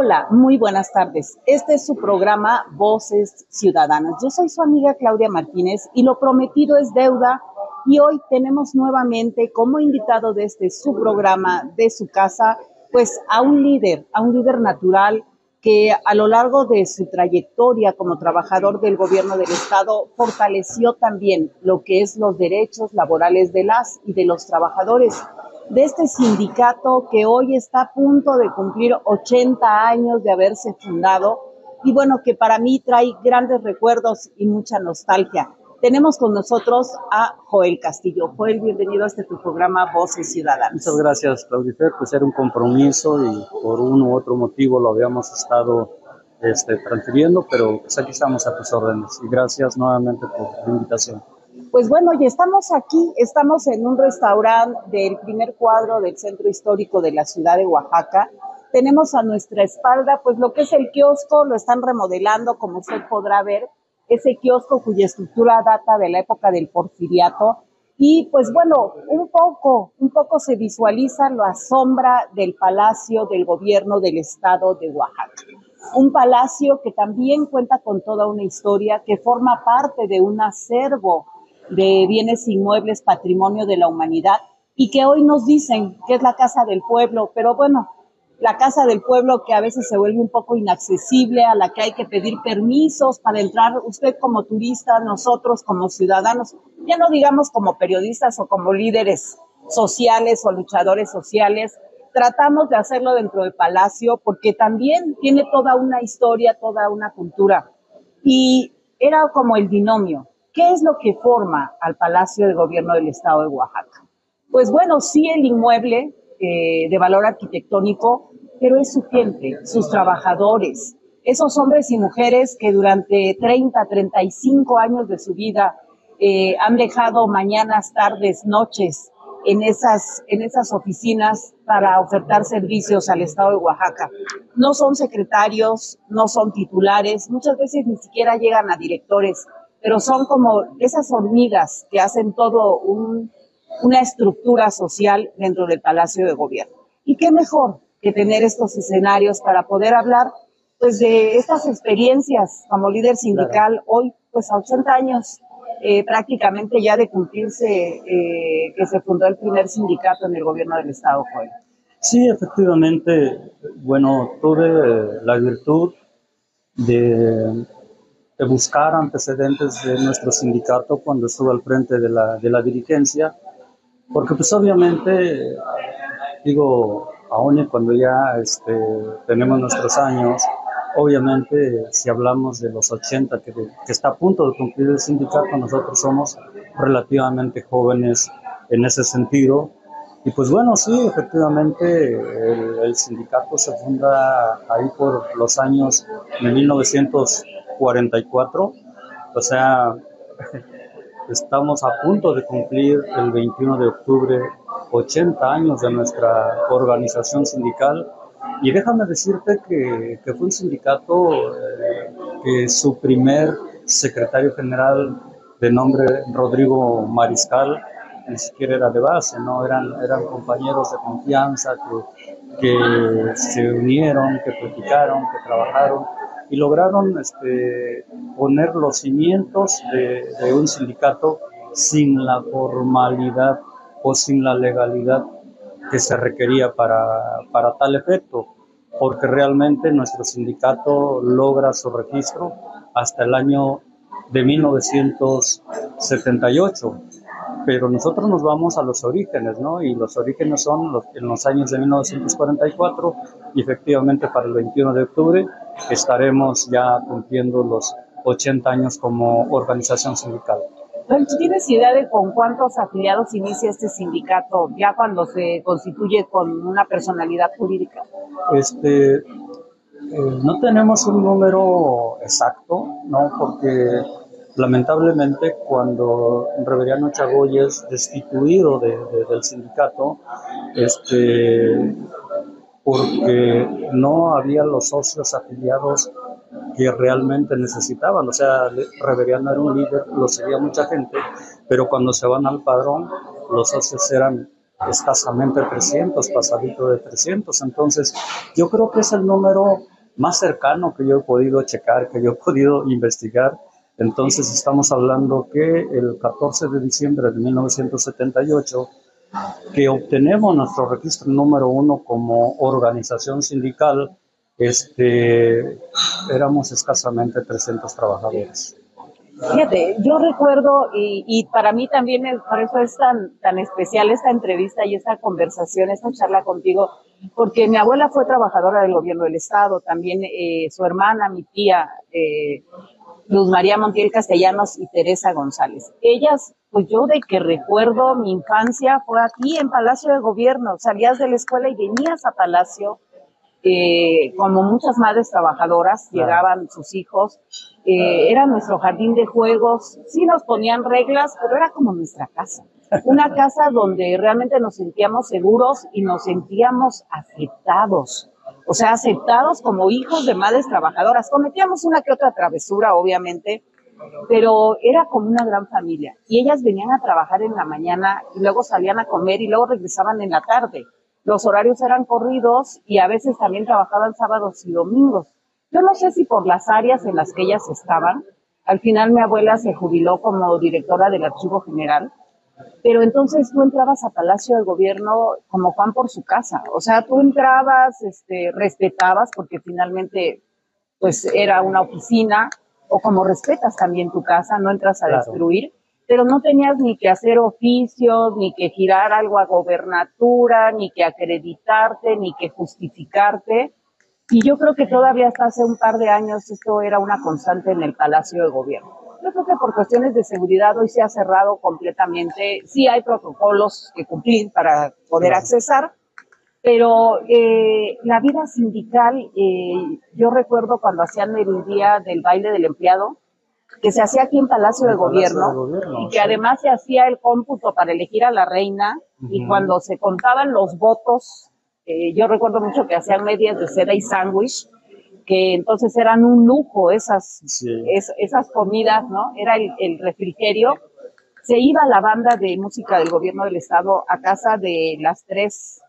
Hola, muy buenas tardes. Este es su programa Voces Ciudadanas. Yo soy su amiga Claudia Martínez y lo prometido es deuda. Y hoy tenemos nuevamente como invitado de su programa, de su casa, pues a un líder natural que a lo largo de su trayectoria como trabajador del gobierno del estado fortaleció también lo que es los derechos laborales de las y de los trabajadores de este sindicato que hoy está a punto de cumplir 80 años de haberse fundado y bueno, que para mí trae grandes recuerdos y mucha nostalgia. Tenemos con nosotros a Joel Castillo. Joel, bienvenido a tu programa Voces Ciudadanas. Muchas gracias, Claudifer. Pues era un compromiso y por uno u otro motivo lo habíamos estado transfiriendo, pero pues aquí estamos a tus órdenes y gracias nuevamente por la invitación. Pues bueno, y estamos aquí, estamos en un restaurante del primer cuadro del centro histórico de la ciudad de Oaxaca. Tenemos a nuestra espalda pues lo que es el kiosco, lo están remodelando, como usted podrá ver, ese kiosco cuya estructura data de la época del Porfiriato. Y pues bueno, un poco se visualiza la sombra del Palacio del Gobierno del Estado de Oaxaca. Un palacio que también cuenta con toda una historia, que forma parte de un acervo de bienes inmuebles, patrimonio de la humanidad, y que hoy nos dicen que es la casa del pueblo, pero bueno, la casa del pueblo que a veces se vuelve un poco inaccesible, a la que hay que pedir permisos para entrar, usted como turista, nosotros como ciudadanos, ya no digamos como periodistas o como líderes sociales o luchadores sociales, tratamos de hacerlo dentro del palacio porque también tiene toda una historia, toda una cultura, y era como el binomio. ¿Qué es lo que forma al Palacio de Gobierno del Estado de Oaxaca? Pues bueno, sí el inmueble de valor arquitectónico, pero es su gente, sus trabajadores, esos hombres y mujeres que durante 35 años de su vida han dejado mañanas, tardes, noches en esas oficinas para ofertar servicios al Estado de Oaxaca. No son secretarios, no son titulares, muchas veces ni siquiera llegan a directores, pero son como esas hormigas que hacen todo una estructura social dentro del Palacio de Gobierno. Y qué mejor que tener estos escenarios para poder hablar pues de estas experiencias como líder sindical, claro. Hoy pues a 80 años prácticamente ya de cumplirse que se fundó el primer sindicato en el gobierno del estado, Joel. Sí, efectivamente, bueno, tuve la virtud de buscar antecedentes de nuestro sindicato cuando estuve al frente de la dirigencia, porque pues obviamente, digo, aún y cuando ya tenemos nuestros años, obviamente si hablamos de los 80 que está a punto de cumplir el sindicato, nosotros somos relativamente jóvenes en ese sentido. Y pues bueno, sí, efectivamente el sindicato se funda ahí por los años de 1944, o sea, estamos a punto de cumplir el 21 de octubre 80 años de nuestra organización sindical. Y déjame decirte que fue un sindicato que su primer secretario general, de nombre Rodrigo Mariscal, ni siquiera era de base, ¿no? Eran compañeros de confianza que se unieron, que platicaron, que trabajaron y lograron poner los cimientos de un sindicato sin la formalidad o sin la legalidad que se requería para tal efecto, porque realmente nuestro sindicato logra su registro hasta el año de 1978, pero nosotros nos vamos a los orígenes, ¿no? Y los orígenes son en los años de 1944 y efectivamente para el 21 de octubre estaremos ya cumpliendo los 80 años como organización sindical. ¿Tú tienes idea de con cuántos afiliados inicia este sindicato ya cuando se constituye con una personalidad jurídica? No tenemos un número exacto, ¿no? Porque lamentablemente cuando Reveriano Chagoy es destituido del sindicato, porque no había los socios afiliados que realmente necesitaban. O sea, Reveriano era un líder, lo seguía mucha gente, pero cuando se van al padrón, los socios eran escasamente 300, pasadito de 300. Entonces, yo creo que es el número más cercano que yo he podido checar, que yo he podido investigar. Entonces, estamos hablando que el 14 de diciembre de 1978, que obtenemos nuestro registro número 1 como organización sindical, éramos escasamente 300 trabajadores. Fíjate, yo recuerdo, y para mí también, por eso es tan especial esta entrevista y esta conversación, esta charla contigo, porque mi abuela fue trabajadora del gobierno del estado, también su hermana, mi tía, Luz María Montiel Castellanos y Teresa González. Ellas, pues yo de que recuerdo mi infancia fue aquí en Palacio de Gobierno, salías de la escuela y venías a Palacio. Como muchas madres trabajadoras, llegaban sus hijos, era nuestro jardín de juegos, sí nos ponían reglas, pero era como nuestra casa, una casa donde realmente nos sentíamos seguros y nos sentíamos aceptados, o sea, aceptados como hijos de madres trabajadoras. Cometíamos una que otra travesura, obviamente, pero era como una gran familia, y ellas venían a trabajar en la mañana y luego salían a comer y luego regresaban en la tarde. Los horarios eran corridos y a veces también trabajaban sábados y domingos. Yo no sé si por las áreas en las que ellas estaban, al final mi abuela se jubiló como directora del Archivo General, pero entonces tú entrabas a Palacio del Gobierno como Juan por su casa. O sea, tú entrabas, respetabas, porque finalmente pues era una oficina, o como respetas también tu casa, no entras a destruir, pero no tenías ni que hacer oficios, ni que girar algo a gobernatura, ni que acreditarte, ni que justificarte. Y yo creo que todavía hasta hace un par de años esto era una constante en el Palacio de Gobierno. Yo creo que por cuestiones de seguridad hoy se ha cerrado completamente. Sí hay protocolos que cumplir para poder accesar, pero la vida sindical, yo recuerdo cuando hacían el día del baile del empleado, que se hacía aquí en Palacio de Gobierno, y que además se hacía el cómputo para elegir a la reina, y cuando se contaban los votos, yo recuerdo mucho que hacían medias de seda y sándwich, que entonces eran un lujo esas comidas, ¿no? Era el refrigerio. Se iba la banda de música del gobierno del estado a casa de los tres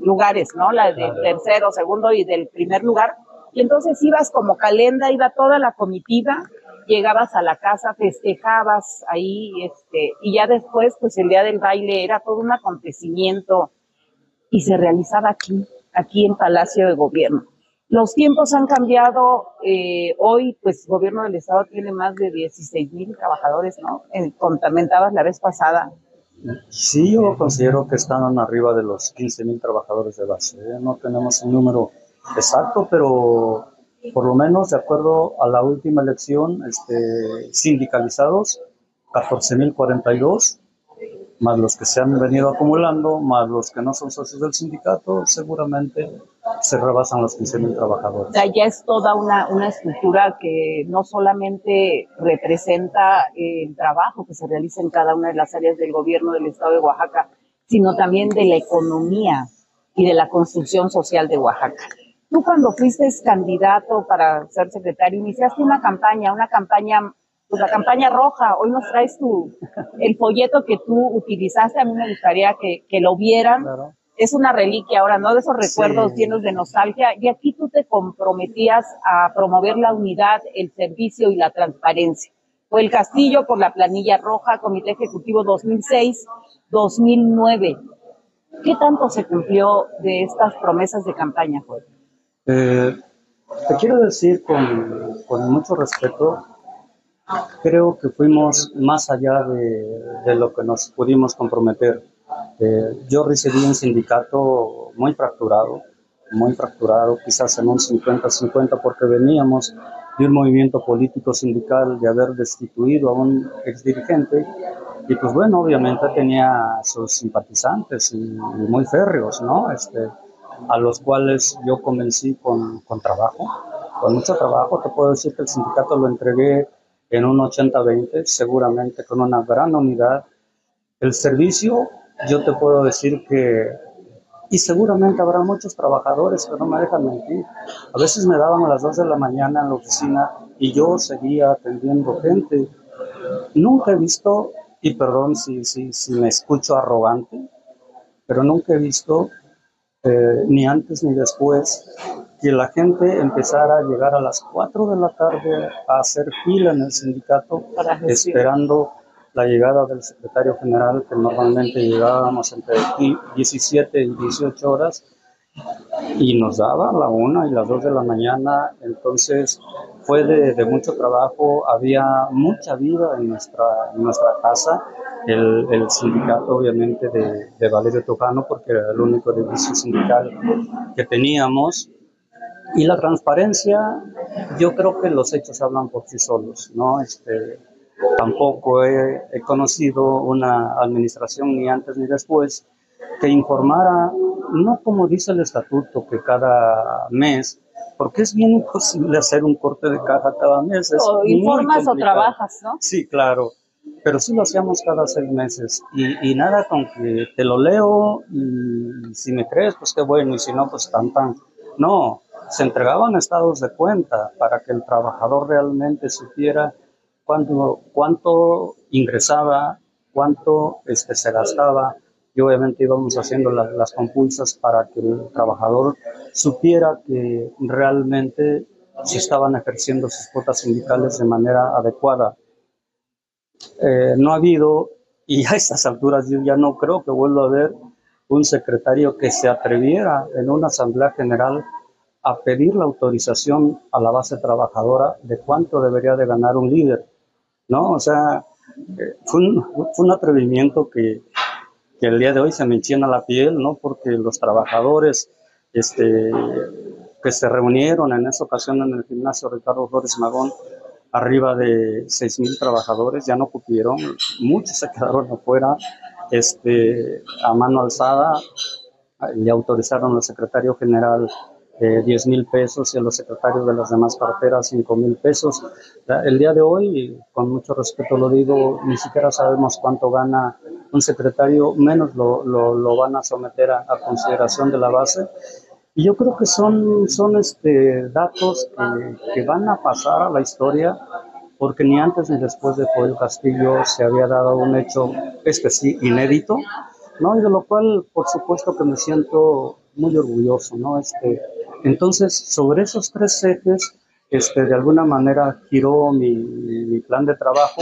lugares, ¿no? La del tercero, segundo y del primer lugar. Y entonces ibas como calenda, iba toda la comitiva, llegabas a la casa, festejabas ahí, y ya después, pues el día del baile era todo un acontecimiento y se realizaba aquí en Palacio de Gobierno. Los tiempos han cambiado, hoy pues Gobierno del Estado tiene más de 16,000 trabajadores, ¿no? Comentabas la vez pasada. Sí, yo considero que están arriba de los 15,000 trabajadores de base. No tenemos un número exacto, pero por lo menos de acuerdo a la última elección, sindicalizados, 14,042, más los que se han venido acumulando, más los que no son socios del sindicato, seguramente se rebasan los 15,000 trabajadores. O sea, ya es toda una estructura que no solamente representa el trabajo que se realiza en cada una de las áreas del gobierno del estado de Oaxaca, sino también de la economía y de la construcción social de Oaxaca. Tú cuando fuiste candidato para ser secretario, iniciaste una campaña, pues la campaña roja. Hoy nos traes el folleto que tú utilizaste. A mí me gustaría que lo vieran. Claro. Es una reliquia ahora, ¿no? De esos recuerdos llenos de nostalgia. Y aquí tú te comprometías a promover la unidad, el servicio y la transparencia. Fue el Castillo por la planilla roja, Comité Ejecutivo 2006-2009. ¿Qué tanto se cumplió de estas promesas de campaña, Joel? Te quiero decir con mucho respeto, creo que fuimos más allá de lo que nos pudimos comprometer. Yo recibí un sindicato muy fracturado, quizás en un 50-50, porque veníamos de un movimiento político sindical de haber destituido a un exdirigente, y pues bueno, obviamente tenía sus simpatizantes y muy férreos, ¿no? A los cuales yo convencí con trabajo, con mucho trabajo. Te puedo decir que el sindicato lo entregué en un 80-20, seguramente con una gran unidad. El servicio, yo te puedo decir que, y seguramente habrá muchos trabajadores que no me dejan mentir, a veces me daban a las 2 de la mañana en la oficina y yo seguía atendiendo gente. Nunca he visto y perdón si me escucho arrogante, pero nunca he visto, ni antes ni después, que la gente empezara a llegar a las 4 de la tarde a hacer fila en el sindicato esperando la llegada del secretario general, que normalmente llegábamos entre 17 y 18 horas, y nos daba la 1 y las 2 de la mañana. Entonces fue de mucho trabajo, había mucha vida en nuestra casa. El sindicato, obviamente, de Valerio Tujano, porque era el único edificio sindical que teníamos. Y la transparencia, yo creo que los hechos hablan por sí solos, ¿no? Tampoco he conocido una administración, ni antes ni después, que informara, no como dice el estatuto, que cada mes, porque es bien imposible hacer un corte de caja cada mes. O informas o trabajas, ¿no? Sí, claro, pero sí lo hacíamos cada 6 meses. Y nada con que te lo leo y si me crees, pues qué bueno, y si no, pues tan. No, se entregaban estados de cuenta para que el trabajador realmente supiera cuánto ingresaba, cuánto se gastaba, y obviamente íbamos haciendo las compulsas para que el trabajador supiera que realmente se estaban ejerciendo sus cuotas sindicales de manera adecuada. No ha habido, y a estas alturas yo ya no creo que vuelva a haber un secretario que se atreviera en una asamblea general a pedir la autorización a la base trabajadora de cuánto debería de ganar un líder, ¿no? O sea, fue un atrevimiento que el día de hoy se me enchina la piel, ¿no? Porque los trabajadores que se reunieron en esa ocasión en el gimnasio Ricardo Flores Magón, arriba de 6,000 trabajadores, ya no cupieron, muchos se quedaron afuera, a mano alzada. Le autorizaron al secretario general 10,000 pesos y a los secretarios de las demás carteras 5,000 pesos. El día de hoy, con mucho respeto lo digo, ni siquiera sabemos cuánto gana un secretario, menos lo van a someter a consideración de la base. Y yo creo que son datos que van a pasar a la historia, porque ni antes ni después de Joel Castillo se había dado un hecho, sí, inédito, ¿no? Y de lo cual, por supuesto, que me siento muy orgulloso, ¿no? Entonces, sobre esos 3 ejes, de alguna manera giró mi plan de trabajo,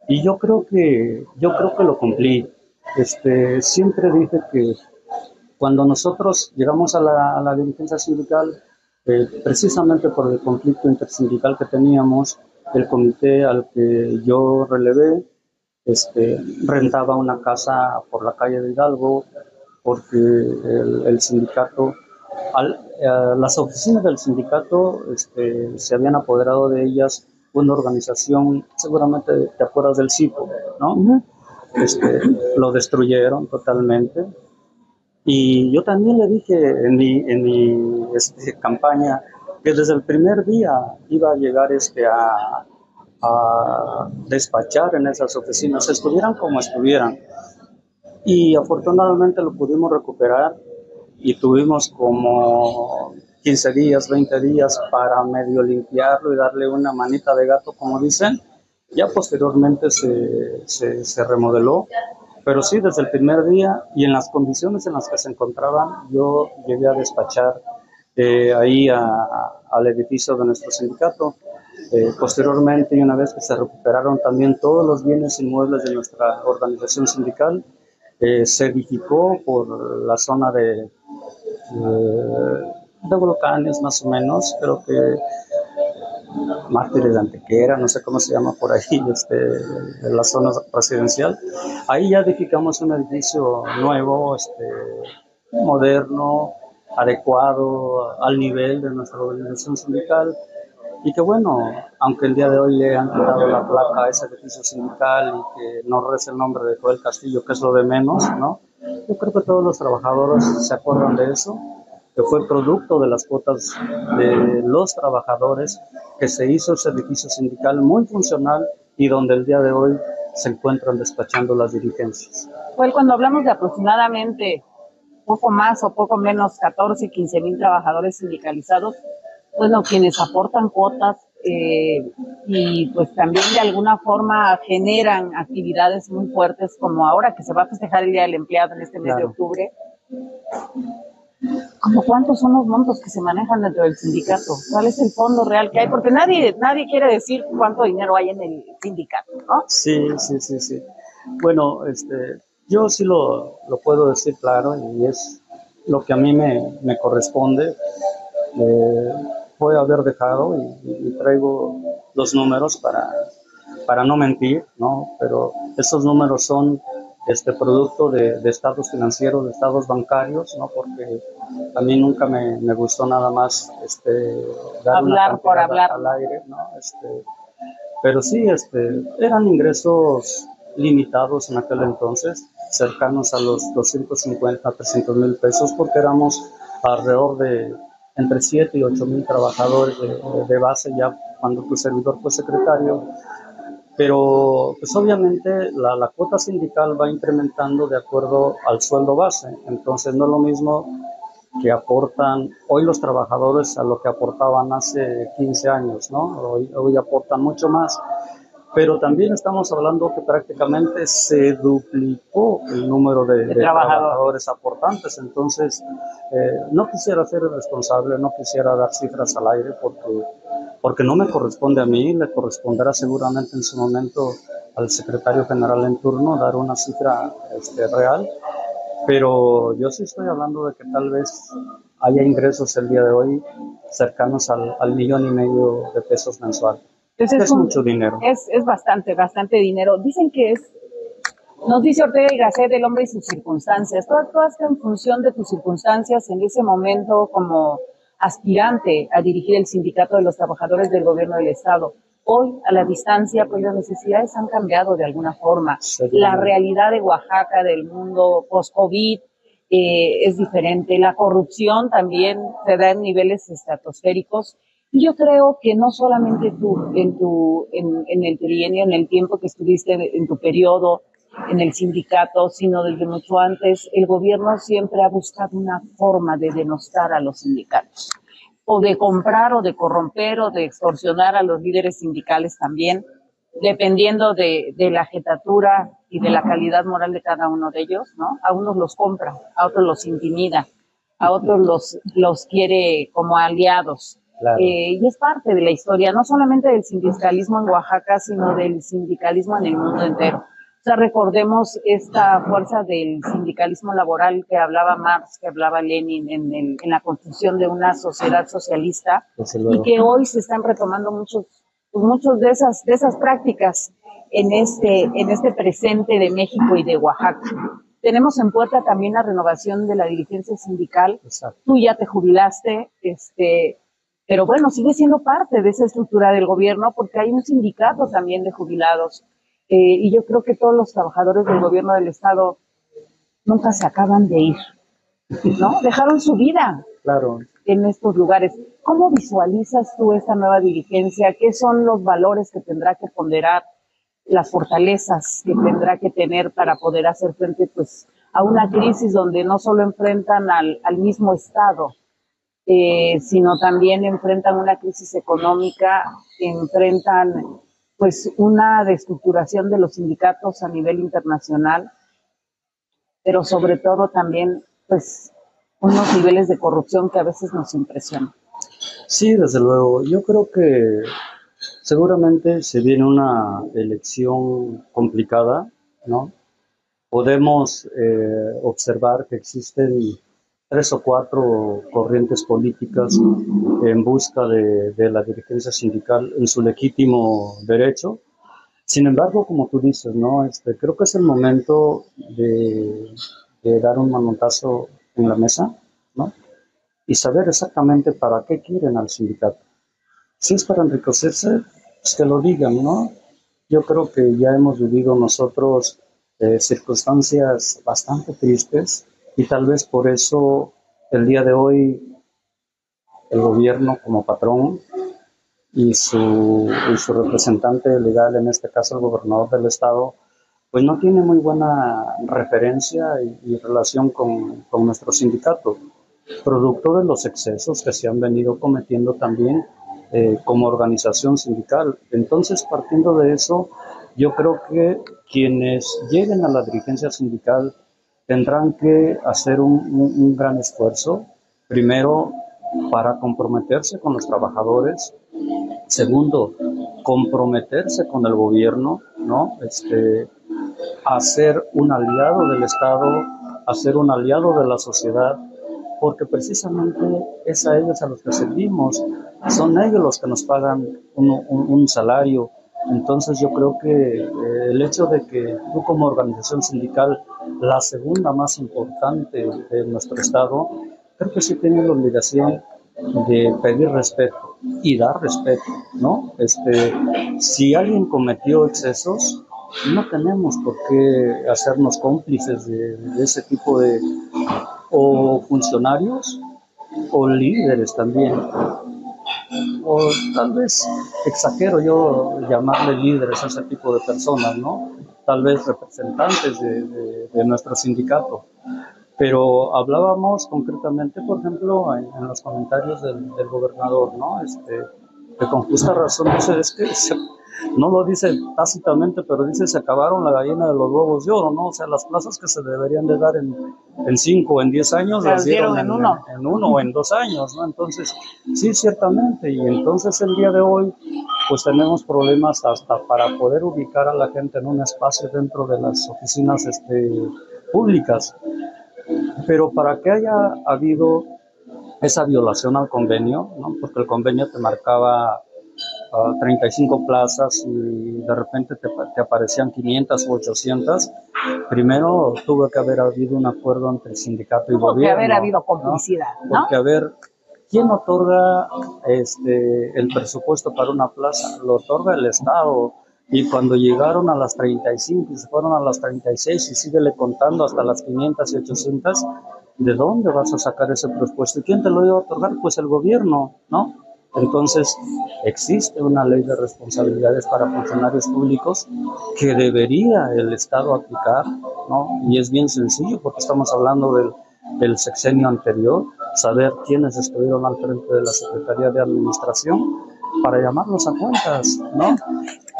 y yo creo que lo cumplí. Siempre dije que cuando nosotros llegamos a la dirigencia sindical, precisamente por el conflicto intersindical que teníamos, el comité al que yo relevé, rentaba una casa por la calle de Hidalgo, porque el sindicato, las oficinas del sindicato, se habían apoderado de ellas una organización, seguramente te acuerdas del CIPO, ¿no? Uh-huh. Lo destruyeron totalmente. Y yo también le dije en mi campaña que desde el primer día iba a llegar a despachar en esas oficinas, estuvieran como estuvieran. Y afortunadamente lo pudimos recuperar y tuvimos como 15 días, 20 días para medio limpiarlo y darle una manita de gato, como dicen. Ya posteriormente se remodeló. Pero sí, desde el primer día y en las condiciones en las que se encontraban, yo llegué a despachar ahí al edificio de nuestro sindicato. Posteriormente, y una vez que se recuperaron también todos los bienes inmuebles de nuestra organización sindical, se edificó por la zona de volcanes, más o menos, creo que Mártires de Antequera, no sé cómo se llama por ahí, en la zona residencial. Ahí ya edificamos un edificio nuevo, moderno, adecuado al nivel de nuestra organización sindical, y que bueno, aunque el día de hoy le han quitado la placa a ese edificio sindical y que no reza el nombre de Joel Castillo, que es lo de menos, ¿no? Yo creo que todos los trabajadores se acuerdan de eso, que fue producto de las cuotas de los trabajadores que se hizo ese edificio sindical muy funcional y donde el día de hoy se encuentran despachando las dirigencias. Pues cuando hablamos de aproximadamente poco más o poco menos 14, 15,000 trabajadores sindicalizados, bueno, quienes aportan cuotas y pues también de alguna forma generan actividades muy fuertes, como ahora que se va a festejar el Día del Empleado en este mes de octubre. ¿Cómo cuántos son los montos que se manejan dentro del sindicato? ¿Cuál es el fondo real que hay? Porque nadie quiere decir cuánto dinero hay en el sindicato, ¿no? Sí. Bueno, yo sí lo puedo decir claro, y es lo que a mí me corresponde. Puedo haber dejado y traigo los números para no mentir, ¿no? Pero esos números son producto de estados financieros, de estados bancarios, ¿no? Porque a mí nunca me gustó nada más dar hablar por hablar al aire, ¿no? Pero sí, eran ingresos limitados en aquel entonces, cercanos a los 250, 300 mil pesos, porque éramos alrededor de entre 7 y 8 mil trabajadores de base ya cuando tu servidor fue secretario. Pero pues obviamente la cuota sindical va incrementando de acuerdo al sueldo base, entonces no es lo mismo que aportan hoy los trabajadores a lo que aportaban hace 15 años, ¿no? Hoy aportan mucho más, pero también estamos hablando que prácticamente se duplicó el número de trabajadores aportantes, entonces no quisiera ser irresponsable, no quisiera dar cifras al aire porque no me corresponde a mí, le corresponderá seguramente en su momento al secretario general en turno dar una cifra real, pero yo sí estoy hablando de que tal vez haya ingresos el día de hoy cercanos al 1,5 millones de pesos mensual. Entonces es mucho dinero. Es bastante dinero. Dicen que nos dice Ortega y Gasset, el hombre y sus circunstancias. Tú actuaste en función de tus circunstancias en ese momento como aspirante a dirigir el Sindicato de los Trabajadores del Gobierno del Estado. Hoy, a la distancia, pues las necesidades han cambiado de alguna forma. La realidad de Oaxaca, del mundo post-COVID, es diferente. La corrupción también se da en niveles estratosféricos. Y yo creo que no solamente tú, en el trienio, en el tiempo que estuviste en tu periodo en el sindicato, sino desde mucho antes, el gobierno siempre ha buscado una forma de denostar a los sindicatos, o de comprar, o de corromper, o de extorsionar a los líderes sindicales también, dependiendo de la jetatura y de la calidad moral de cada uno de ellos, ¿no? A unos los compra, a otros los intimida, a otros los quiere como aliados. Claro. Y es parte de la historia, no solamente del sindicalismo en Oaxaca, sino del sindicalismo en el mundo entero. O sea, recordemos esta fuerza del sindicalismo laboral que hablaba Marx, que hablaba Lenin en la construcción de una sociedad socialista, y que hoy se están retomando muchos de esas prácticas en este presente de México y de Oaxaca. Tenemos en puerta también la renovación de la dirigencia sindical. Exacto. Tú ya te jubilaste, pero bueno, sigue siendo parte de esa estructura del gobierno porque hay un sindicato también de jubilados. Y yo creo que todos los trabajadores del gobierno del Estado nunca se acaban de ir, ¿no? Dejaron su vida en estos lugares. ¿Cómo visualizas tú esta nueva dirigencia? ¿Qué son los valores que tendrá que ponderar, las fortalezas que tendrá que tener para poder hacer frente pues, a una crisis donde no solo enfrentan al mismo Estado, sino también enfrentan una crisis económica, enfrentan pues una destructuración de los sindicatos a nivel internacional, pero sobre todo también pues unos niveles de corrupción que a veces nos impresionan? Sí, desde luego. Yo creo que seguramente se viene una elección complicada, ¿no? Podemos observar que existen 3 o 4 corrientes políticas en busca de la dirigencia sindical en su legítimo derecho. Sin embargo, como tú dices, ¿no? Creo que es el momento de dar un manotazo en la mesa, ¿no? Y saber exactamente para qué quieren al sindicato. Si es para enriquecerse, pues que lo digan, ¿no? Yo creo que ya hemos vivido nosotros circunstancias bastante tristes y tal vez por eso el día de hoy el gobierno como patrón y su representante legal, en este caso el gobernador del estado, pues no tiene muy buena referencia y relación con nuestro sindicato, producto de los excesos que se han venido cometiendo también como organización sindical. Entonces, partiendo de eso, yo creo que quienes lleguen a la dirigencia sindical tendrán que hacer un gran esfuerzo, primero, para comprometerse con los trabajadores, segundo, comprometerse con el gobierno, ¿no? Hacer un aliado del Estado, hacer un aliado de la sociedad, porque precisamente es a ellos a los que servimos, son ellos los que nos pagan un salario. Entonces yo creo que el hecho de que tú como organización sindical, la segunda más importante de nuestro Estado, creo que sí tienes la obligación de pedir respeto y dar respeto, ¿no? Si alguien cometió excesos, no tenemos por qué hacernos cómplices de ese tipo de o funcionarios o líderes también. O tal vez exagero yo llamarle líderes a ese tipo de personas, ¿no? Tal vez representantes de nuestro sindicato. Pero hablábamos concretamente, por ejemplo, en los comentarios del gobernador, ¿no? Que con justa razón dice, no lo dice tácitamente, pero dice se acabaron la gallina de los huevos de oro, ¿no? O sea, las plazas que se deberían de dar en 5 o en 10 años las dieron en uno o en 2 años, ¿no? Entonces, sí, ciertamente, y entonces el día de hoy, pues tenemos problemas hasta para poder ubicar a la gente en un espacio dentro de las oficinas públicas. Pero para que haya habido esa violación al convenio, ¿no? Porque el convenio te marcaba 35 plazas y de repente te aparecían 500 o 800, primero tuvo que haber habido un acuerdo entre el sindicato y gobierno. Tuvo que haber habido complicidad, ¿no? Porque, a ver, ¿quién otorga el presupuesto para una plaza? Lo otorga el Estado. Y cuando llegaron a las 35 y se fueron a las 36 y síguele contando hasta las 500 y 800, ¿de dónde vas a sacar ese presupuesto? ¿Y quién te lo iba a otorgar? Pues el gobierno, ¿no? Entonces, existe una ley de responsabilidades para funcionarios públicos que debería el Estado aplicar, ¿no? Y es bien sencillo porque estamos hablando del sexenio anterior, saber quiénes estuvieron al frente de la Secretaría de Administración para llamarlos a cuentas, ¿no?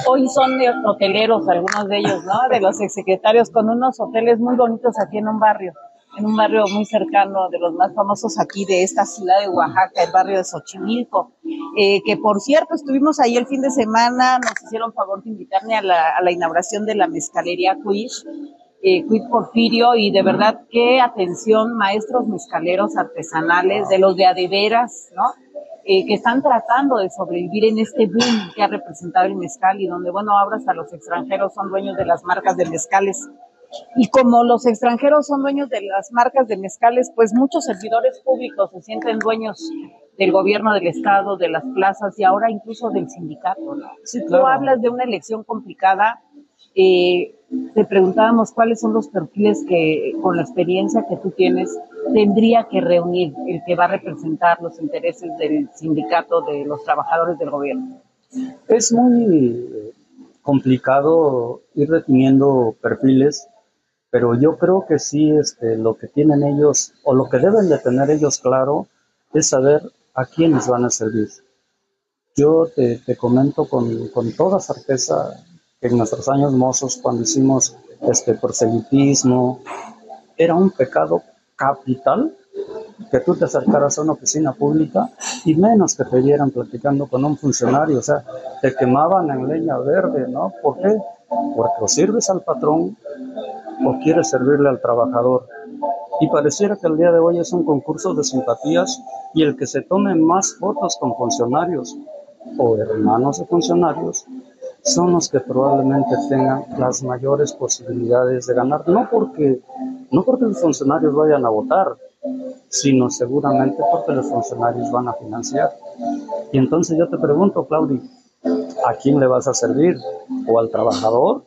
Hoy son hoteleros, algunos de ellos, ¿no? De los exsecretarios, con unos hoteles muy bonitos aquí en un barrio muy cercano, de los más famosos aquí de esta ciudad de Oaxaca, el barrio de Xochimilco, que por cierto estuvimos ahí el fin de semana, nos hicieron favor de invitarme a la inauguración de la mezcalería Cuit Porfirio, y de verdad qué atención, maestros mezcaleros artesanales, de los de adeveras, ¿no? Que están tratando de sobrevivir en este boom que ha representado el mezcal, y donde, bueno, ahora hasta los extranjeros son dueños de las marcas de mezcales. Y como los extranjeros son dueños de las marcas de mezcales, pues muchos servidores públicos se sienten dueños del gobierno del Estado, de las plazas y ahora incluso del sindicato, ¿no? Sí, claro. Tú hablas de una elección complicada. Te preguntábamos cuáles son los perfiles que, con la experiencia que tú tienes, tendría que reunir el que va a representar los intereses del sindicato de los trabajadores del gobierno. Es muy complicado ir definiendo perfiles, pero yo creo que sí, lo que tienen ellos, o lo que deben de tener ellos claro, es saber a quiénes van a servir. Yo te comento con toda certeza que en nuestros años mozos, cuando hicimos proselitismo, era un pecado capital que tú te acercaras a una oficina pública y menos que te vieran platicando con un funcionario, o sea, te quemaban en leña verde, ¿no? ¿Por qué? Porque o sirves al patrón o quieres servirle al trabajador. Y pareciera que el día de hoy es un concurso de simpatías y el que se tome más fotos con funcionarios o hermanos de funcionarios son los que probablemente tengan las mayores posibilidades de ganar, no porque los funcionarios vayan a votar, sino seguramente porque los funcionarios van a financiar. Y entonces yo te pregunto, Claudia, ¿a quién le vas a servir? ¿O al trabajador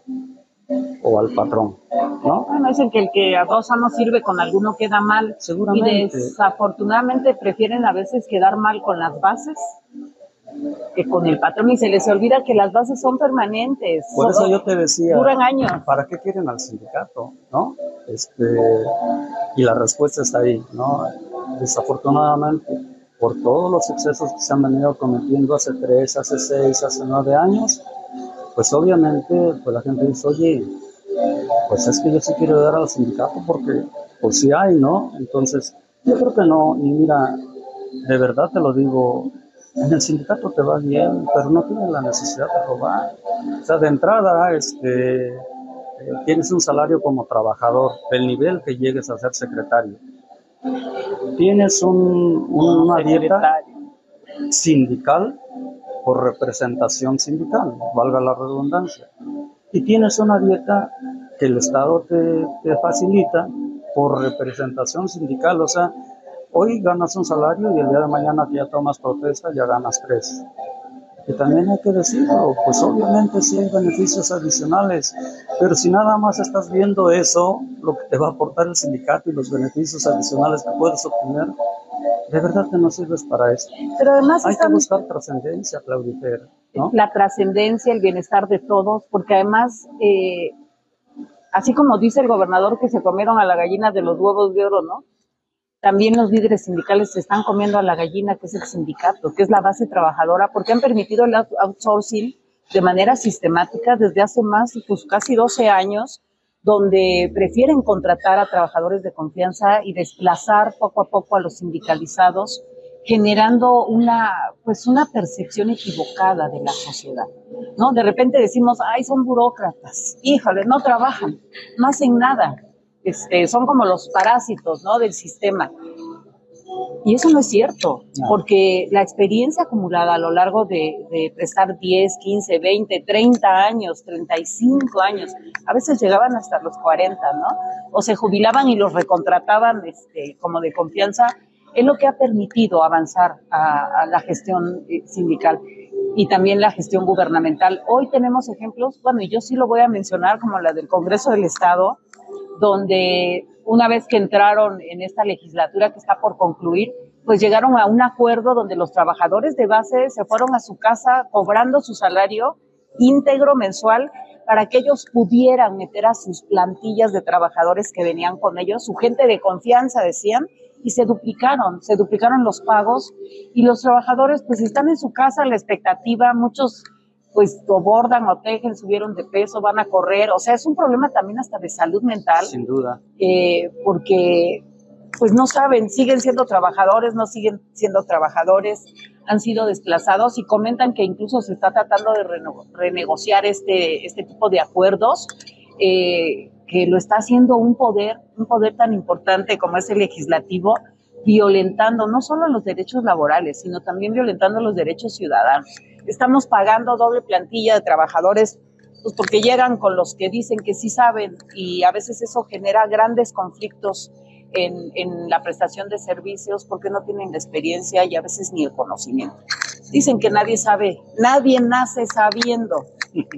o al patrón? ¿No? Bueno, dicen que el que a dos no sirve con alguno queda mal. Seguramente. Y desafortunadamente prefieren a veces quedar mal con las bases que con el patrón, y se les olvida que las bases son permanentes. Por eso yo te decía, duran años. ¿Para qué quieren al sindicato? ¿No? Y la respuesta está ahí, ¿no? Desafortunadamente, por todos los excesos que se han venido cometiendo hace 3, hace 6, hace 9 años, pues obviamente pues la gente dice, oye, pues es que yo sí quiero dar al sindicato porque pues sí hay, ¿no? Entonces, yo creo que no, y mira, de verdad te lo digo, en el sindicato te va bien, pero no tienes la necesidad de robar. O sea, de entrada, tienes un salario como trabajador, del nivel que llegues a ser secretario. Tienes una dieta sindical por representación sindical, valga la redundancia. Y tienes una dieta que el Estado te facilita por representación sindical. O sea, hoy ganas un salario y el día de mañana que ya tomas protesta ya ganas 3. Y también hay que decirlo, pues obviamente sí hay beneficios adicionales, pero si nada más estás viendo eso, lo que te va a aportar el sindicato y los beneficios adicionales que puedes obtener, de verdad que no sirves para eso. Pero además hay que buscar trascendencia, Claudia, ¿no? La trascendencia, el bienestar de todos, porque además, así como dice el gobernador que se comieron a la gallina de los huevos de oro, ¿no? También los líderes sindicales se están comiendo a la gallina, que es el sindicato, que es la base trabajadora, porque han permitido el outsourcing de manera sistemática desde hace más, pues casi 12 años, donde prefieren contratar a trabajadores de confianza y desplazar poco a poco a los sindicalizados, generando una percepción equivocada de la sociedad, ¿no? De repente decimos, ay, son burócratas, híjole, no trabajan, no hacen nada. Son como los parásitos, ¿no?, del sistema. Y eso no es cierto, porque la experiencia acumulada a lo largo de prestar 10, 15, 20, 30 años, 35 años, a veces llegaban hasta los 40, ¿no? O se jubilaban y los recontrataban como de confianza, es lo que ha permitido avanzar a la gestión sindical y también la gestión gubernamental. Hoy tenemos ejemplos, bueno, y yo sí lo voy a mencionar, como la del Congreso del Estado, donde una vez que entraron en esta legislatura que está por concluir, pues llegaron a un acuerdo donde los trabajadores de base se fueron a su casa cobrando su salario íntegro mensual para que ellos pudieran meter a sus plantillas de trabajadores que venían con ellos, su gente de confianza, decían, y se duplicaron los pagos, y los trabajadores pues están en su casa a la expectativa, muchos pues o bordan o tejen, subieron de peso, van a correr, o sea, es un problema también hasta de salud mental. Sin duda. Porque pues no saben, siguen siendo trabajadores, no siguen siendo trabajadores, han sido desplazados y comentan que incluso se está tratando de renegociar este tipo de acuerdos, que lo está haciendo un poder tan importante como es el legislativo, violentando no solo los derechos laborales, sino también violentando los derechos ciudadanos. Estamos pagando doble plantilla de trabajadores, pues porque llegan con los que dicen que sí saben, y a veces eso genera grandes conflictos en la prestación de servicios porque no tienen la experiencia y a veces ni el conocimiento. Dicen que nadie sabe, nadie nace sabiendo,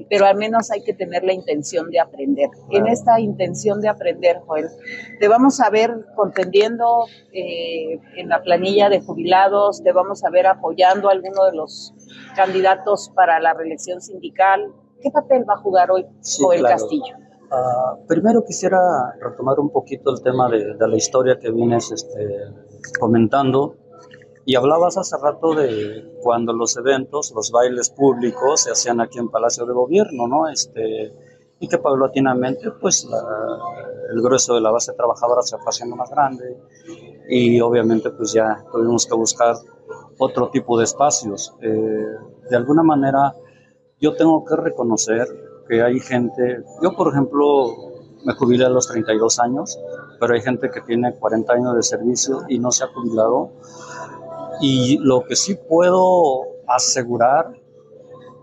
pero al menos hay que tener la intención de aprender. En esta intención de aprender, Joel, te vamos a ver contendiendo en la planilla de jubilados, te vamos a ver apoyando a alguno de los candidatos para la reelección sindical. ¿Qué papel va a jugar hoy Joel Castillo? Primero quisiera retomar un poquito el tema de la historia que vienes comentando, y hablabas hace rato de cuando los eventos, los bailes públicos se hacían aquí en Palacio de Gobierno, ¿no? Y que paulatinamente pues el grueso de la base trabajadora se fue haciendo más grande, y obviamente pues ya tuvimos que buscar otro tipo de espacios. De alguna manera yo tengo que reconocer que hay gente, yo por ejemplo me jubilé a los 32 años, pero hay gente que tiene 40 años de servicio y no se ha jubilado, y lo que sí puedo asegurar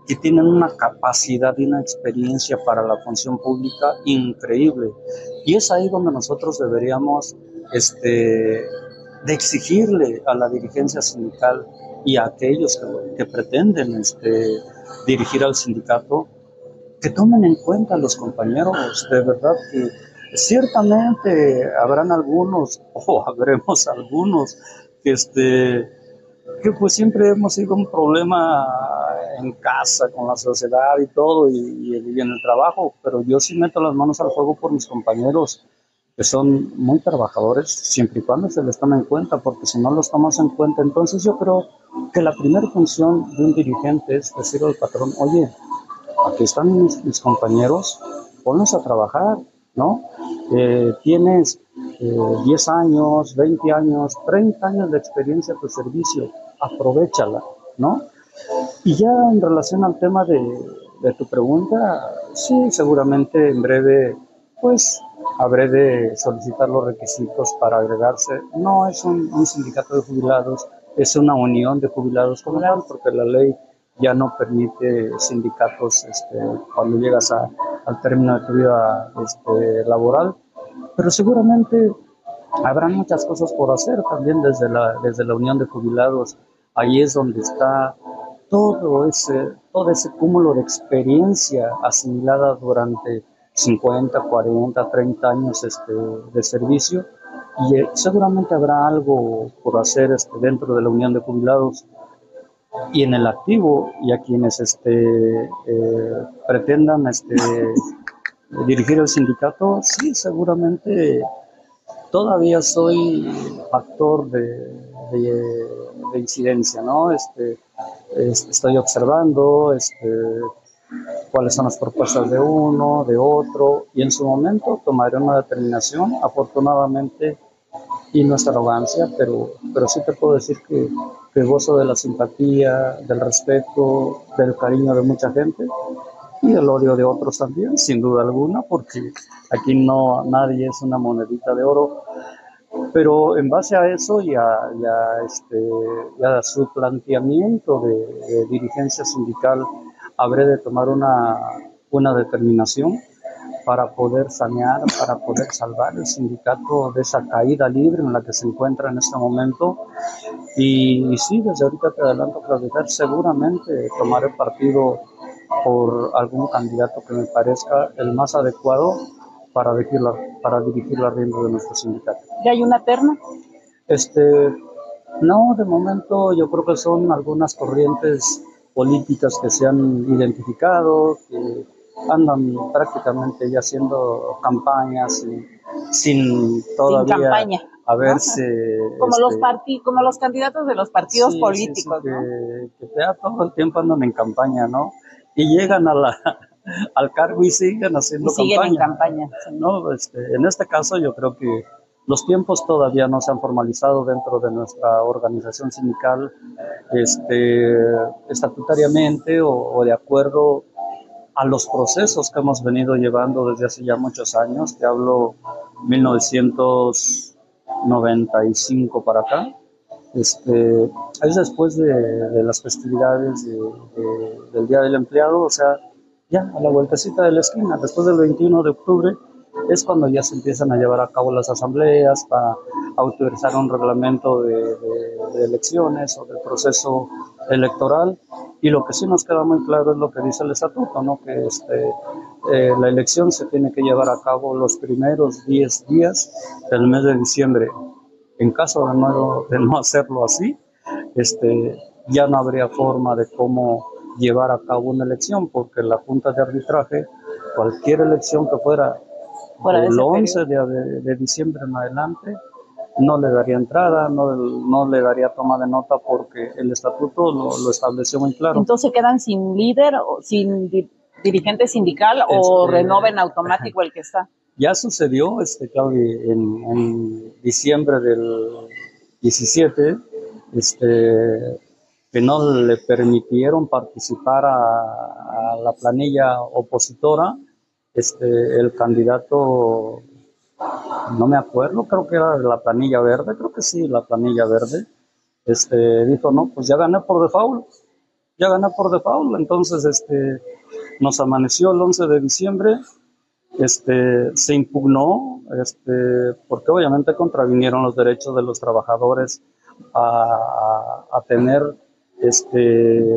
que tienen una capacidad y una experiencia para la función pública increíble, y es ahí donde nosotros deberíamos de exigirle a la dirigencia sindical y a aquellos que pretenden dirigir al sindicato, que tomen en cuenta a los compañeros. De verdad que ciertamente habrán algunos, o habremos algunos, que pues siempre hemos sido un problema en casa, con la sociedad y todo, y en el trabajo, pero yo sí meto las manos al fuego por mis compañeros, que son muy trabajadores, siempre y cuando se les tome en cuenta, porque si no los tomas en cuenta, entonces yo creo que la primera función de un dirigente es decirle al patrón, oye, aquí están mis compañeros, ponlos a trabajar, ¿no? Tienes 10 años, 20 años, 30 años de experiencia a tu servicio, aprovéchala, ¿no? Y ya en relación al tema de tu pregunta, sí, seguramente en breve, pues, habré de solicitar los requisitos para agregarse. No es un sindicato de jubilados, es una unión de jubilados como tal, porque la ley ya no permite sindicatos cuando llegas al término de tu vida laboral, pero seguramente habrán muchas cosas por hacer también desde la unión de jubilados. Ahí es donde está todo ese cúmulo de experiencia asimilada durante 50, 40, 30 años de servicio, y seguramente habrá algo por hacer dentro de la unión de jubilados y en el activo, y a quienes pretendan dirigir el sindicato, sí, seguramente todavía soy factor de incidencia, ¿no? Estoy observando cuáles son las propuestas de uno, de otro, y en su momento tomaré una determinación, afortunadamente, y no es arrogancia, pero sí te puedo decir que gozo de la simpatía, del respeto, del cariño de mucha gente, y el odio de otros también, sin duda alguna, porque aquí no nadie es una monedita de oro. Pero en base a eso y a su planteamiento de dirigencia sindical, habré de tomar una determinación para poder sanear, para poder salvar el sindicato de esa caída libre en la que se encuentra en este momento. Y sí, desde ahorita te adelanto, Claudia, seguramente tomaré partido por algún candidato que me parezca el más adecuado para dirigir la rienda de nuestro sindicato. ¿Ya hay una terna? No, de momento yo creo que son algunas corrientes políticas que se han identificado, que andan prácticamente ya haciendo campañas sin todavía sin campaña, haberse... ¿no? Como los candidatos de los partidos políticos, sí, ¿no? que ya todo el tiempo andan en campaña, ¿no? Y llegan al cargo y siguen haciendo siguen campaña. En campaña, sí. ¿No? En este caso yo creo que los tiempos todavía no se han formalizado dentro de nuestra organización sindical estatutariamente o de acuerdo a los procesos que hemos venido llevando desde hace ya muchos años. Te hablo 1995 para acá. Es después de las festividades del Día del Empleado, o sea, ya a la vueltecita de la esquina, después del 21 de octubre, es cuando ya se empiezan a llevar a cabo las asambleas para autorizar un reglamento de elecciones o del proceso electoral. Y lo que sí nos queda muy claro es lo que dice el estatuto, ¿no? Que la elección se tiene que llevar a cabo los primeros 10 días del mes de diciembre. En caso de no hacerlo así, ya no habría forma de cómo llevar a cabo una elección, porque la Junta de Arbitraje, cualquier elección que fuera del 11 de diciembre en adelante, no le daría entrada, no le daría toma de nota, porque el estatuto lo estableció muy claro. Entonces quedan sin líder o sin dirigente sindical o renoven automático el que está. Ya sucedió, Claudia, en diciembre del 17, que no le permitieron participar a la planilla opositora, el candidato, no me acuerdo, creo que era de la planilla verde, creo que sí, la planilla verde, dijo, no, pues ya gané por default, entonces nos amaneció el 11 de diciembre, se impugnó, porque obviamente contravinieron los derechos de los trabajadores a tener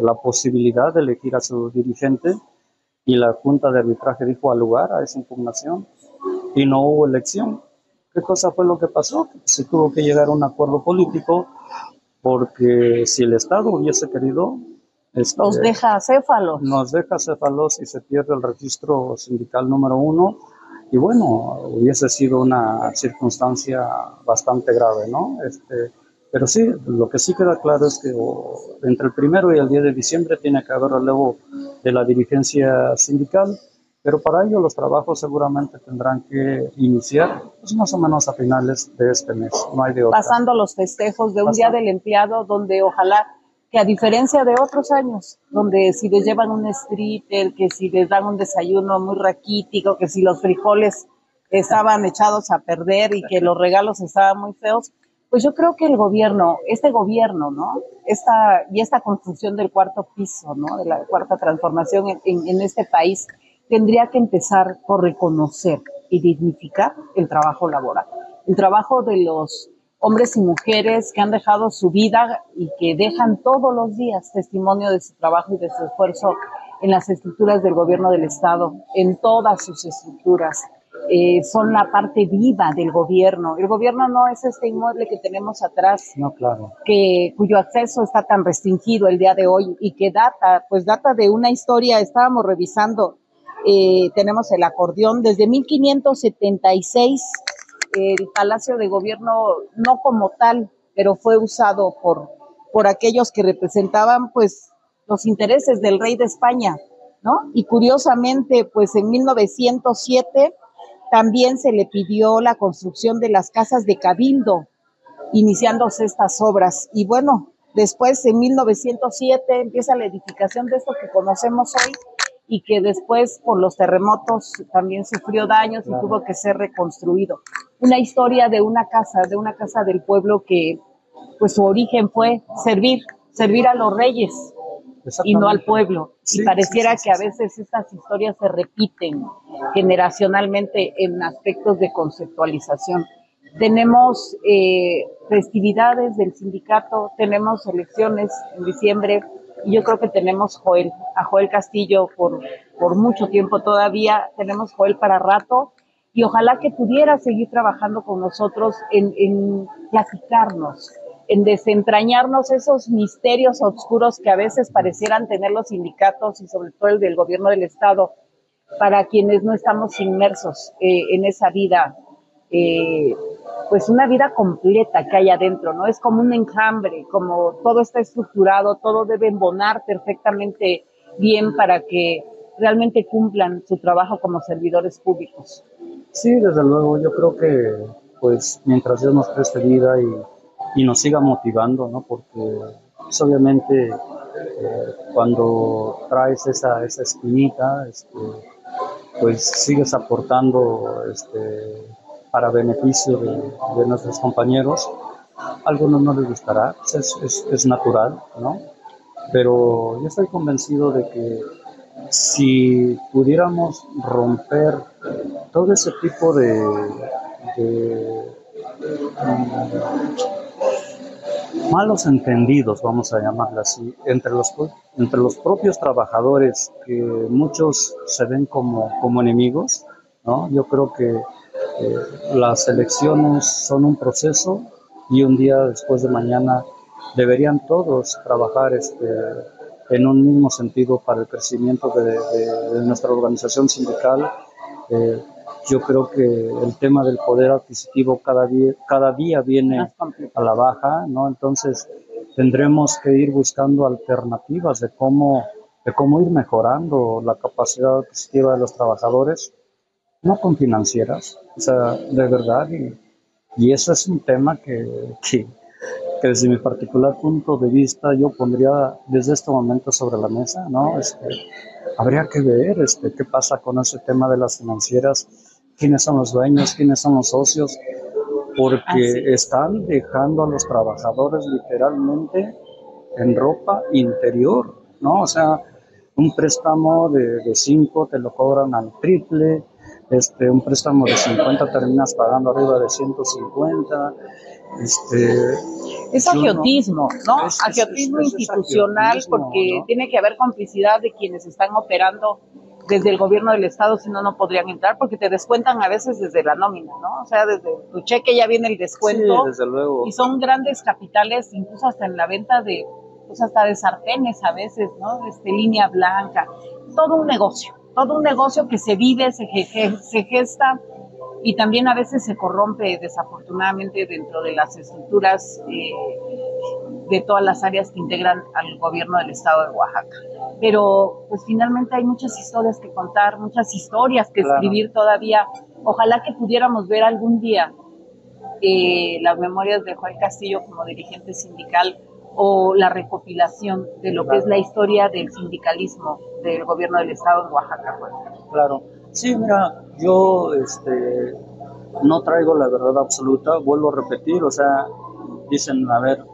la posibilidad de elegir a su dirigente, y la Junta de Arbitraje dijo al lugar a esa impugnación y no hubo elección. ¿Qué cosa fue lo que pasó? Se tuvo que llegar a un acuerdo político, porque si el Estado hubiese querido... nos deja acéfalos. Nos deja acéfalos y se pierde el registro sindical número 1, y bueno, hubiese sido una circunstancia bastante grave, ¿no? Pero sí, lo que sí queda claro es que entre el 1 y el 10 de diciembre tiene que haber relevo de la dirigencia sindical, pero para ello los trabajos seguramente tendrán que iniciar pues, más o menos a finales de este mes, no hay de otra. Pasando los festejos de un Día del Empleado, donde ojalá que a diferencia de otros años, donde si les llevan un stripper, que si les dan un desayuno muy raquítico, que si los frijoles estaban echados a perder y que los regalos estaban muy feos, pues yo creo que el gobierno, este gobierno, ¿no? Esta construcción del cuarto piso, ¿no? De la cuarta transformación en este país, tendría que empezar por reconocer y dignificar el trabajo laboral, el trabajo de los hombres y mujeres que han dejado su vida y que dejan todos los días testimonio de su trabajo y de su esfuerzo en las estructuras del gobierno del Estado, en todas sus estructuras. Son la parte viva del gobierno. El gobierno no es este inmueble que tenemos atrás, no, claro, cuyo acceso está tan restringido el día de hoy y que data de una historia. Estábamos revisando, tenemos el acordeón desde 1576. El Palacio de Gobierno, no como tal, pero fue usado por aquellos que representaban pues los intereses del rey de España, ¿no? Y curiosamente, pues en 1907 también se le pidió la construcción de las casas de Cabildo, iniciándose estas obras. Y bueno, después en 1907 empieza la edificación de esto que conocemos hoy, y que después por los terremotos también sufrió daños y tuvo que ser reconstruido. Una historia de una casa del pueblo que pues su origen fue servir a los reyes y no al pueblo. Sí, y pareciera que a veces estas historias se repiten generacionalmente en aspectos de conceptualización. Tenemos festividades del sindicato, tenemos elecciones en diciembre, y yo creo que tenemos a Joel Castillo por mucho tiempo todavía, tenemos Joel para rato, y ojalá que pudiera seguir trabajando con nosotros en platicarnos, en desentrañarnos esos misterios oscuros que a veces parecieran tener los sindicatos y sobre todo el del gobierno del Estado, para quienes no estamos inmersos en esa vida, pues una vida completa que hay adentro, ¿no? Es como un enjambre, como todo está estructurado, todo debe embonar perfectamente bien para que realmente cumplan su trabajo como servidores públicos. Sí, desde luego, yo creo que pues mientras Dios nos preste vida y nos siga motivando, ¿no? Porque pues, obviamente cuando traes esa espinita, pues sigues aportando para beneficio de nuestros compañeros. A algunos no les gustará, es natural, ¿no? Pero yo estoy convencido de que si pudiéramos romper todo ese tipo de malos entendidos, vamos a llamarlo así, entre los propios trabajadores, que muchos se ven como enemigos, ¿no? Yo creo que las elecciones son un proceso y un día después de mañana deberían todos trabajar en un mismo sentido para el crecimiento de nuestra organización sindical. Yo creo que el tema del poder adquisitivo cada día viene a la baja, ¿no? Entonces tendremos que ir buscando alternativas de cómo ir mejorando la capacidad adquisitiva de los trabajadores, no con financieras, o sea, de verdad, y eso es un tema que desde mi particular punto de vista yo pondría desde este momento sobre la mesa, ¿no? Habría que ver qué pasa con ese tema de las financieras, quiénes son los dueños, quiénes son los socios, porque están dejando a los trabajadores literalmente en ropa interior, ¿no? O sea, un préstamo de 5 te lo cobran al triple, un préstamo de 50 terminas pagando arriba de 150. Es agiotismo, ¿no? Agiotismo institucional, porque ¿no? Tiene que haber complicidad de quienes están operando desde el gobierno del Estado, si no, no podrían entrar, porque te descuentan a veces desde la nómina, ¿no? O sea, desde tu cheque ya viene el descuento. Sí, desde luego. Y son grandes capitales, incluso hasta en la venta de, pues hasta de sartenes a veces, ¿no? Línea blanca, todo un negocio. todo un negocio que se vive, se gesta y también a veces se corrompe desafortunadamente dentro de las estructuras de todas las áreas que integran al gobierno del estado de Oaxaca. Pero pues finalmente hay muchas historias que contar, muchas historias que escribir todavía. Ojalá que pudiéramos ver algún día las memorias de Joel Castillo como dirigente sindical o la recopilación de lo que es la historia del sindicalismo del gobierno del estado de Oaxaca. Claro, sí, mira, yo no traigo la verdad absoluta, vuelvo a repetir, o sea, dicen, a ver,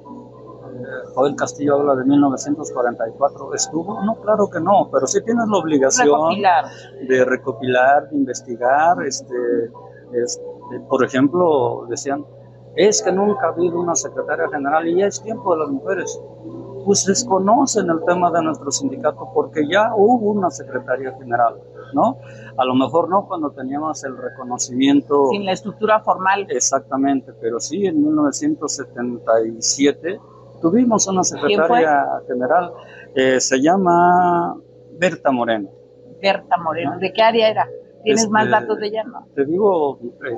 Joel Castillo habla de 1944, ¿estuvo? No, claro que no, pero sí tienes la obligación de recopilar, de investigar, por ejemplo, decían, es que nunca ha habido una secretaria general y ya es tiempo de las mujeres. Pues desconocen el tema de nuestro sindicato porque ya hubo una secretaria general, ¿no? A lo mejor no cuando teníamos el reconocimiento. Sin la estructura formal. Exactamente, pero sí en 1977 tuvimos una secretaria general, se llama Berta Moreno. Berta Moreno, ¿no? ¿De qué área era? ¿Tienes más datos de ella, no? Te digo, pero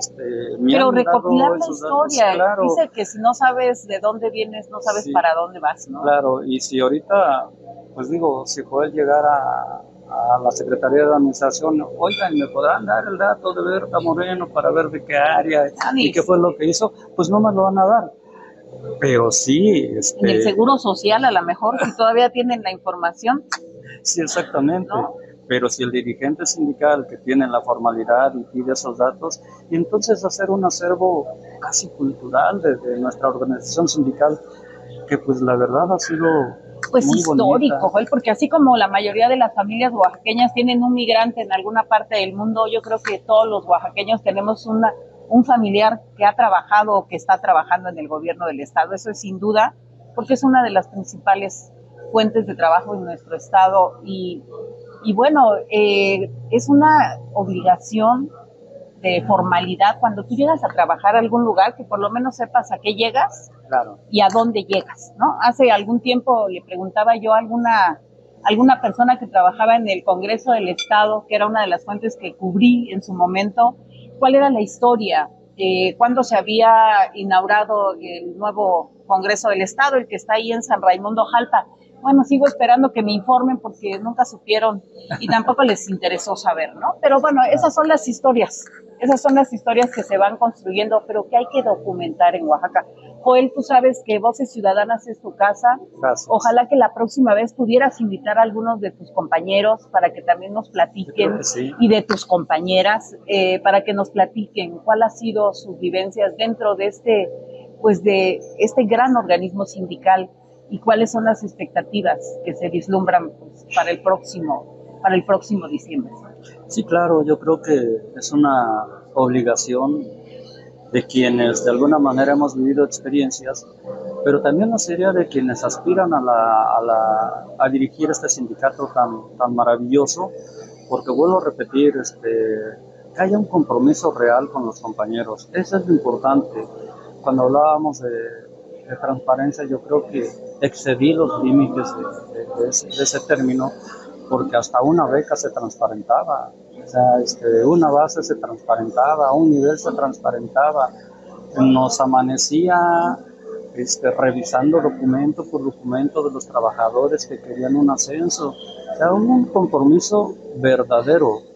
recopilar la historia, datos, claro. Dice que si no sabes de dónde vienes, no sabes para dónde vas, ¿no? Claro, y si ahorita, pues digo, si Joel llegara a la Secretaría de Administración, oigan, ¿me podrán dar el dato de Berta Moreno para ver de qué área y qué fue lo que hizo? Pues no me lo van a dar. Pero sí. En el Seguro Social, a lo mejor, si todavía tienen la información. Sí, exactamente. ¿No? Pero si el dirigente sindical que tiene la formalidad y pide esos datos, y entonces hacer un acervo casi cultural de nuestra organización sindical, que pues la verdad ha sido pues muy histórico, Joel, porque así como la mayoría de las familias oaxaqueñas tienen un migrante en alguna parte del mundo, yo creo que todos los oaxaqueños tenemos un familiar que ha trabajado o que está trabajando en el gobierno del estado. Eso es sin duda, porque es una de las principales fuentes de trabajo en nuestro estado y bueno, es una obligación de formalidad cuando tú llegas a trabajar a algún lugar, que por lo menos sepas a qué llegas y a dónde llegas, ¿no? Hace algún tiempo le preguntaba yo a alguna persona que trabajaba en el Congreso del Estado, que era una de las fuentes que cubrí en su momento, cuál era la historia, cuándo se había inaugurado el nuevo Congreso del Estado, el que está ahí en San Raimundo, Jalpa. Bueno, sigo esperando que me informen porque nunca supieron y tampoco les interesó saber, ¿no? Pero bueno, esas son las historias que se van construyendo, pero que hay que documentar en Oaxaca. Joel, tú sabes que Voces Ciudadanas es tu casa. Gracias. Ojalá que la próxima vez pudieras invitar a algunos de tus compañeros para que también nos platiquen, y de tus compañeras, para que nos platiquen cuál ha sido sus vivencias dentro de de este gran organismo sindical y cuáles son las expectativas que se vislumbran pues, para el próximo diciembre. Sí, claro, yo creo que es una obligación de quienes de alguna manera hemos vivido experiencias, pero también la sería de quienes aspiran a dirigir este sindicato tan maravilloso, porque vuelvo a repetir, que haya un compromiso real con los compañeros. Eso es lo importante. Cuando hablábamos de transparencia, yo creo que excedí los límites de ese término, porque hasta una beca se transparentaba, o sea, una base se transparentaba, un nivel se transparentaba, nos amanecía revisando documento por documento de los trabajadores que querían un ascenso, o sea, un compromiso verdadero.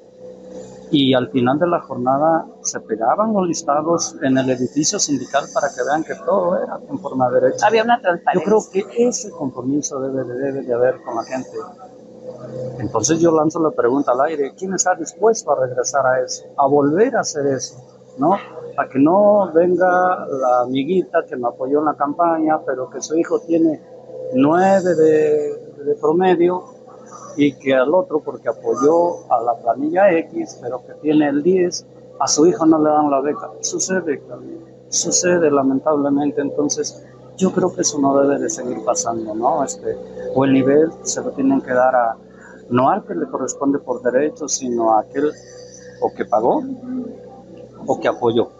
Y al final de la jornada se pegaban los listados en el edificio sindical para que vean que todo era conforme a derecho. Había una transparencia. Yo creo que ese compromiso debe de haber con la gente. Entonces yo lanzo la pregunta al aire, ¿quién está dispuesto a regresar a eso, a volver a hacer eso, ¿no? A que no venga la amiguita que me apoyó en la campaña, pero que su hijo tiene 9 de promedio, y que al otro, porque apoyó a la planilla X, pero que tiene el 10, a su hijo no le dan la beca. Sucede lamentablemente. Entonces yo creo que eso no debe de seguir pasando, ¿no? O el nivel se lo tienen que dar no al que le corresponde por derecho, sino a aquel o que pagó o que apoyó,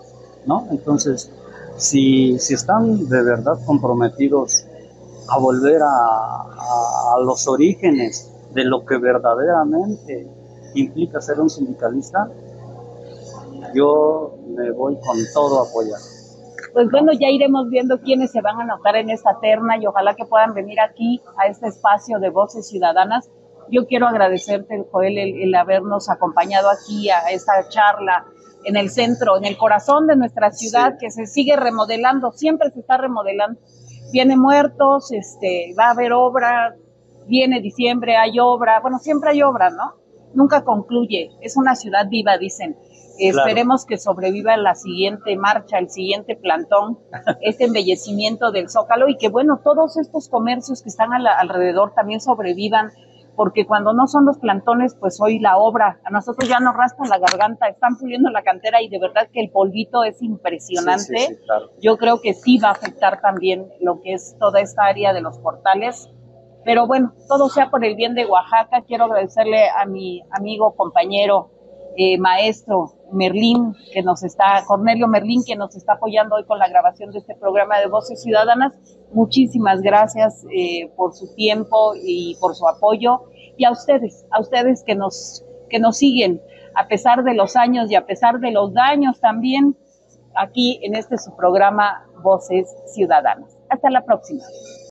¿no? Entonces, si están de verdad comprometidos a volver a los orígenes de lo que verdaderamente implica ser un sindicalista, yo me voy con todo a apoyar. Pues bueno, ya iremos viendo quiénes se van a anotar en esta terna y ojalá que puedan venir aquí a este espacio de Voces Ciudadanas. Yo quiero agradecerte, Joel, el habernos acompañado aquí a esta charla en el centro, en el corazón de nuestra ciudad, sí, que se sigue remodelando, siempre se está remodelando. Viene Muertos, va a haber obra, viene diciembre, hay obra, bueno, siempre hay obra, ¿no? Nunca concluye, es una ciudad viva, dicen. Claro. Esperemos que sobreviva la siguiente marcha, el siguiente plantón, este embellecimiento del Zócalo y que, bueno, todos estos comercios que están alrededor también sobrevivan, porque cuando no son los plantones, pues hoy la obra, a nosotros ya nos raspan la garganta, están puliendo la cantera y de verdad que el polvito es impresionante. Sí, claro. Yo creo que sí va a afectar también lo que es toda esta área de los portales, pero bueno, todo sea por el bien de Oaxaca. Quiero agradecerle a mi amigo, compañero, maestro Merlín, Cornelio Merlín, que nos está apoyando hoy con la grabación de este programa de Voces Ciudadanas. Muchísimas gracias por su tiempo y por su apoyo, y a ustedes que nos siguen a pesar de los años y a pesar de los daños también, aquí en su programa Voces Ciudadanas. Hasta la próxima.